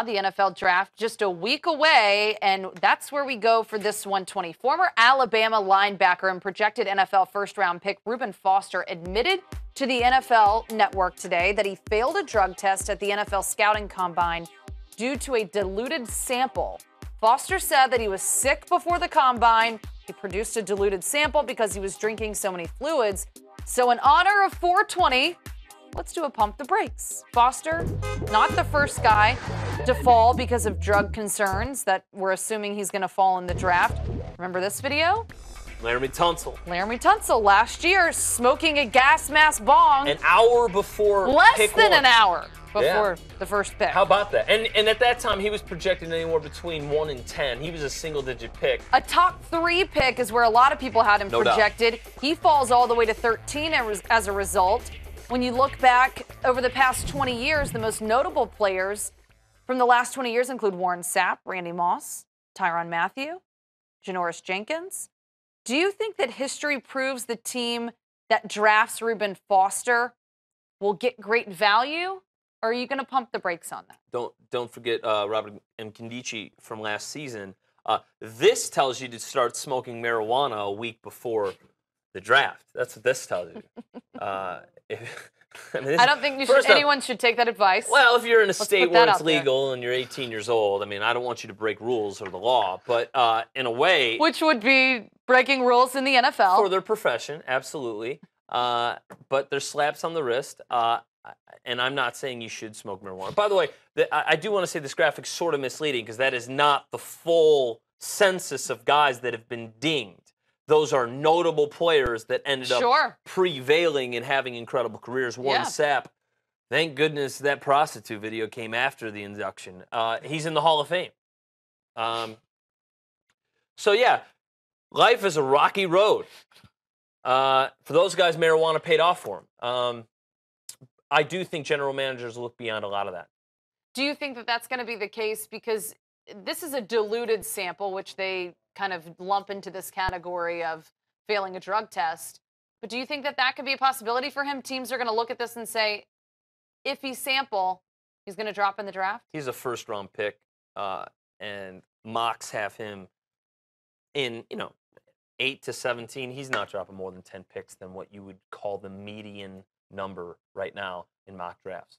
The NFL draft just a week away, and that's where we go for this 120. Former Alabama linebacker and projected NFL first-round pick Reuben Foster admitted to the NFL Network today that he failed a drug test at the NFL Scouting Combine due to a diluted sample. Foster said that he was sick before the Combine. He produced a diluted sample because he was drinking so many fluids. So in honor of 420, let's do a pump the brakes. Foster, not the first guy to fall because of drug concerns that we're assuming he's going to fall in the draft. Remember this video? Laramie Tunsil. Laramie Tunsil last year smoking a gas mask bong. An hour before Less than an hour before the first pick. How about that? And at that time, he was projected anywhere between 1 and 10. He was a single-digit pick. A top 3 pick is where a lot of people had him projected. Doubt. He falls all the way to 13 as a result. When you look back over the past 20 years, the most notable players from the last 20 years include Warren Sapp, Randy Moss, Tyrann Mathieu, Janoris Jenkins. Do you think that history proves the team that drafts Reuben Foster will get great value, or are you going to pump the brakes on that? Don't forget Robert Nkemdiche from last season. This tells you to start smoking marijuana a week before the draft. That's what this tells you. I don't think anyone should take that advice. Well, if you're in a state where it's legal and you're 18 years old, I mean, I don't want you to break rules or the law, but in a way... Which would be breaking rules in the NFL. For their profession, absolutely. But there's slaps on the wrist, and I'm not saying you should smoke marijuana. By the way, I do want to say this graphic's sort of misleading because that is not the full census of guys that have been dinged. Those are notable players that ended up prevailing and having incredible careers. Warren Sapp, thank goodness that prostitute video came after the induction. He's in the Hall of Fame. So, yeah, life is a rocky road. For those guys, marijuana paid off for them. I do think general managers look beyond a lot of that. Do you think that that's going to be the case? Because this is a diluted sample, which they kind of lump into this category of failing a drug test. But do you think that that could be a possibility for him? Teams are going to look at this and say, if he's sample, he's going to drop in the draft? He's a first-round pick, and mocks have him in, 8 to 17. He's not dropping more than 10 picks than what you would call the median number right now in mock drafts.